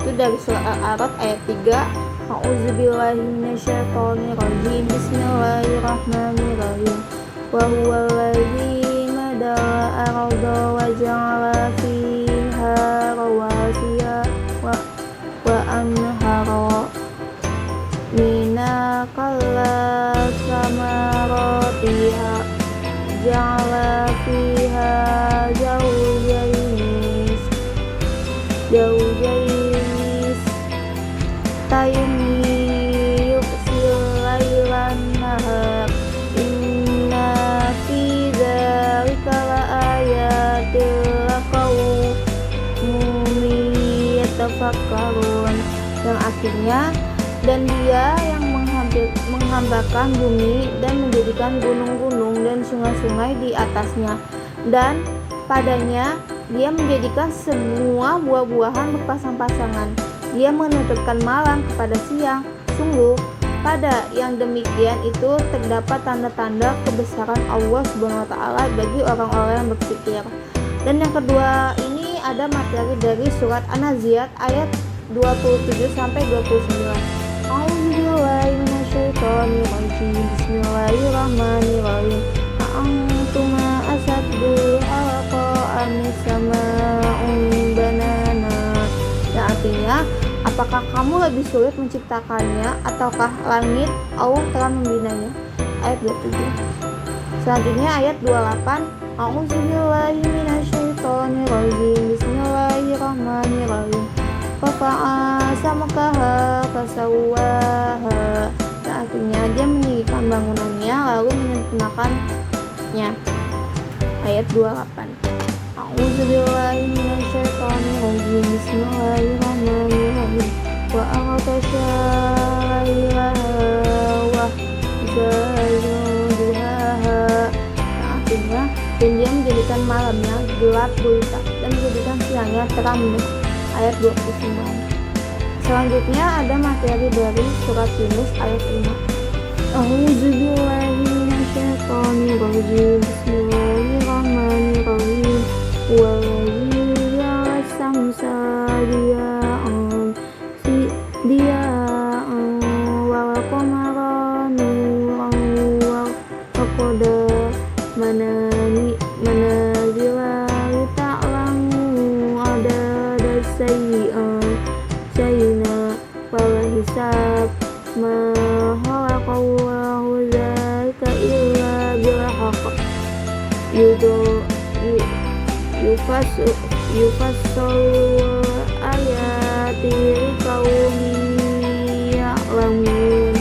yaitu dari surah Al-A'raf ayat 3. A'udzubillahi minasyaitonirrajim. Bismillahirrahmanirrahim. Wa huwallazi madal arda wa ja'ala fiha rawasiya wa anhara mina kalla samaratiha ja'ala fiha zawjayn tayni yuqsil laylan nahar inna fi dzalika laayatil liqaumin yatafakkarun. Yang artinya, dan dia yang menghambakan bumi dan menjadikan gunung-gunung dan sungai-sungai di atasnya, dan padanya dia menjadikan semua buah-buahan berpasang-pasangan. Dia menutupkan malam kepada siang. Sungguh pada yang demikian itu terdapat tanda-tanda kebesaran Allah Subhanahu wa taala bagi orang-orang yang berpikir. Dan yang kedua ini ada materi dari surat An-Nazi'at ayat 27 sampai 29. A'udzubillahi minasyaitonirrajim. Bismillahirrahmanirrahim. A'antuma asaddu halqa amis sama'un banana. Yang artinya, apakah kamu lebih sulit menciptakannya ataukah langit? Allah telah membinanya. Ayat 27. Selanjutnya ayat 28. A'udzubillahi minasyaitonirrajim. Bismillahirrahmanirrahim. Fafa'a samakaha fasawwaha. Yang artinya dia meninggikan bangunannya lalu menyempurnakannya. Ayat 28. A'udzubillahi minasyaitonirrajim. Bismillahirrahmanirrahim. Wa aghtasha lailaha wa zayyuduhaha. Yang artinya, dan dia menjadikan malamnya gelap gulita dan menjadikan siangnya terang. Ayat 29. Selanjutnya ada materi dari surat Yunus ayat 5. A'udzubillahi minasyaitonirrajim. Bismillahirrahmanirrahim. Wallazi ja'asamsa diya'an wal qamara nuran wa qadara manazila lita'lamu adada sayyina wal hisab ma khalaqallahu dzalika illa bil haqq yufassalu ayati liqaumin ya'lamun.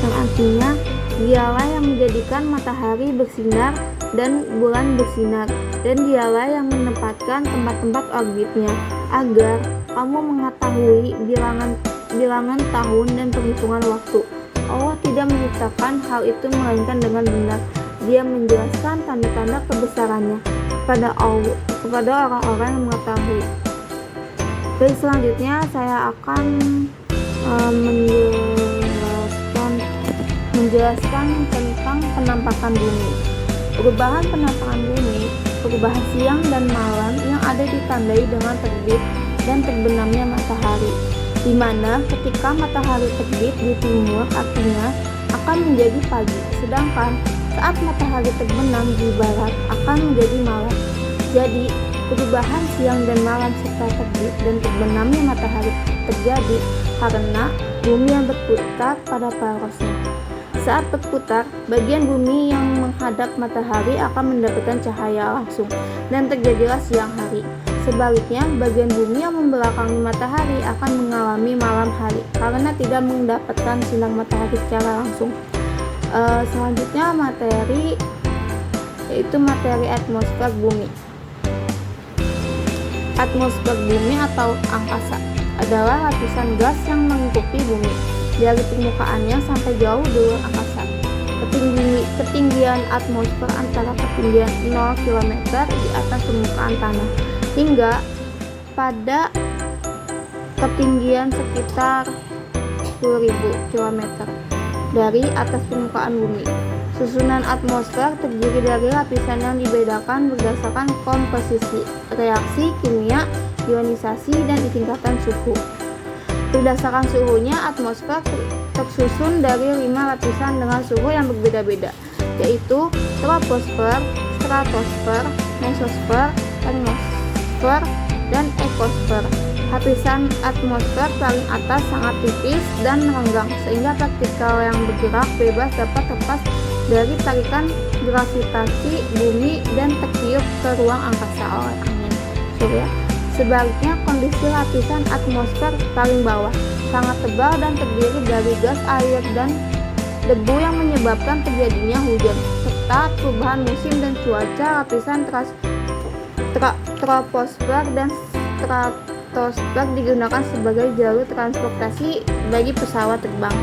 Yang artinya, dialah yang menjadikan matahari bersinar dan bulan bersinar, dan dialah yang menempatkan tempat-tempat orbitnya agar kamu mengetahui bilangan tahun dan perhitungan waktu. Allah tidak menciptakan hal itu melainkan dengan benar. Dia menjelaskan tanda-tanda kebesarannya kepada orang-orang yang mengetahui. Baik, selanjutnya saya akan menjelaskan tentang penampakan bumi. Perubahan penampakan bumi, perubahan siang dan malam yang ada ditandai dengan terbit dan terbenamnya matahari, di mana ketika matahari terbit di timur artinya akan menjadi pagi, sedangkan saat matahari terbenam di barat akan menjadi malam. Jadi, perubahan siang dan malam serta terbit dan terbenamnya matahari terjadi karena bumi yang berputar pada parosnya. Saat berputar, bagian bumi yang menghadap matahari akan mendapatkan cahaya langsung dan terjadilah siang hari. Sebaliknya, bagian bumi yang membelakangi matahari akan mengalami malam hari karena tidak mendapatkan sinar matahari secara langsung. Selanjutnya materi yaitu materi atmosfer bumi. Atmosfer bumi atau angkasa adalah lapisan gas yang melingkupi bumi dari permukaannya sampai jauh di luar angkasa. Ketinggian atmosfer antara ketinggian 0 km di atas permukaan tanah hingga pada ketinggian sekitar 10.000 km dari atas permukaan bumi. Susunan atmosfer terdiri dari lapisan yang dibedakan berdasarkan komposisi, reaksi kimia, ionisasi, dan tingkatan suhu. Berdasarkan suhunya, atmosfer tersusun dari 5 lapisan dengan suhu yang berbeda-beda, yaitu troposfer, stratosfer, mesosfer, termosfer, dan ekosfer. Lapisan atmosfer paling atas sangat tipis dan renggang, sehingga partikel yang bergerak bebas dapat lepas dari tarikan gravitasi bumi dan tertiup ke ruang angkasa oleh angin surya. Sebaliknya, kondisi lapisan atmosfer paling bawah sangat tebal dan terdiri dari gas, air, dan debu yang menyebabkan terjadinya hujan, serta perubahan musim dan cuaca. Lapisan troposfer dan stratosfer digunakan sebagai jalur transportasi bagi pesawat terbang.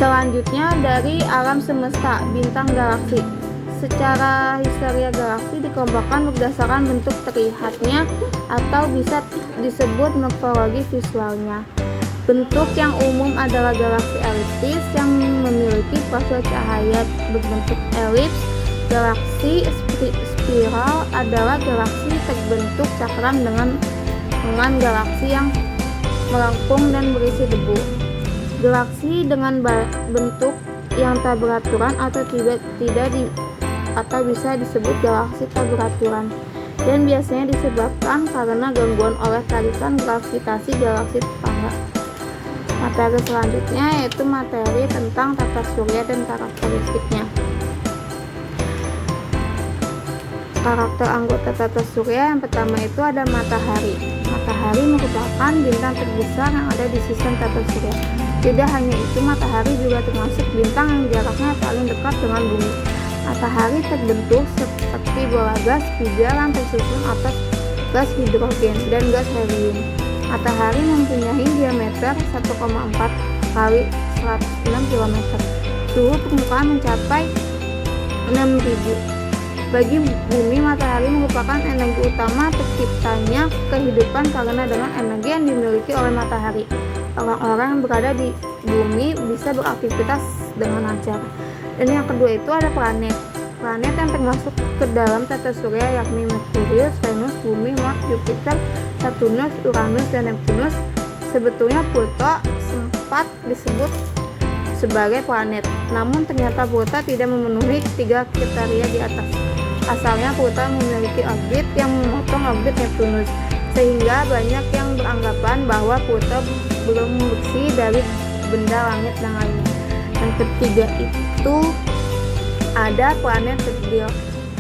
Selanjutnya, dari alam semesta, bintang galaksi. Secara historia galaksi dikelompokkan berdasarkan bentuk terlihatnya atau bisa disebut morfologi visualnya. Bentuk yang umum adalah galaksi eliptis yang memiliki fase cahaya berbentuk elips. Galaksi spiral adalah galaksi terbentuk cakram dengan galaksi yang melengkung dan berisi debu. Galaksi dengan bentuk yang tak beraturan atau bisa disebut galaksi tak beraturan, dan biasanya disebabkan karena gangguan oleh tarikan gravitasi galaksi tetangga. Materi selanjutnya yaitu materi tentang tata surya dan karakteristiknya. Karakter anggota tata surya yang pertama itu ada matahari. Matahari merupakan bintang terbesar yang ada di sistem tata surya. Tidak hanya itu, matahari juga termasuk bintang yang jaraknya paling dekat dengan bumi. Matahari terbentuk seperti bola gas pijar yang tersusun atas gas hidrogen dan gas helium. Matahari mempunyai diameter 1,4 kali 106 km. Suhu permukaan mencapai 6000. Bagi bumi, matahari merupakan energi utama terciptanya kehidupan karena dengan energi yang dimiliki oleh matahari, orang-orang yang berada di bumi bisa beraktivitas dengan lancar. Dan yang kedua itu ada planet. Planet yang termasuk ke dalam tata surya yakni Merkurius, Venus, Bumi, Mars, Jupiter, Saturnus, Uranus, dan Neptunus. Sebetulnya Pluto sempat disebut sebagai planet, namun ternyata Pluto tidak memenuhi 3 kriteria di atas. Asalnya Pluto memiliki orbit yang memotong orbit Neptunus, sehingga banyak yang beranggapan bahwa Pluto belum bersih dari benda langit yang lainnya. Yang ketiga itu ada planet kecil.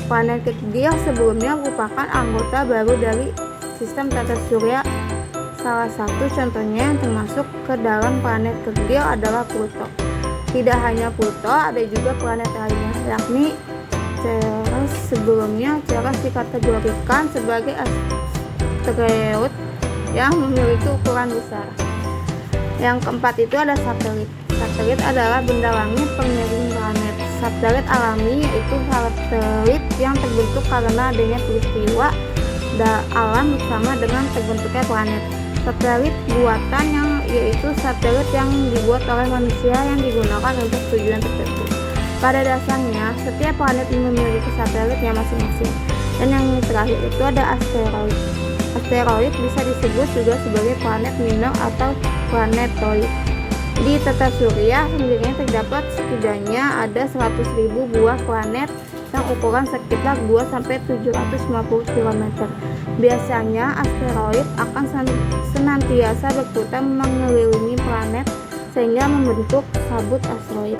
Planet kecil sebelumnya merupakan anggota baru dari sistem tata surya. Salah satu contohnya yang termasuk ke dalam planet kecil adalah Pluto. Tidak hanya Pluto, ada juga planet lainnya, yakni Ceres. Sebelumnya Ceres dikategorikan sebagai asteroid yang memiliki ukuran besar. Yang keempat itu ada satelit. Satelit adalah benda langit pengiring planet. Satelit alami yaitu satelit yang terbentuk karena adanya peristiwa alam bersama dengan terbentuknya planet. Satelit buatan yaitu satelit yang dibuat oleh manusia yang digunakan untuk tujuan tertentu. Pada dasarnya, setiap planet memiliki satelitnya masing-masing. Dan yang terakhir itu ada asteroid. Asteroid bisa disebut juga sebagai planet minor atau planetoid. Di tata surya sendiri terdapat setidaknya ada 100.000 buah planet yang ukuran sekitar 2-750 km. Biasanya asteroid akan senantiasa berputar mengelilingi planet sehingga membentuk kabut asteroid.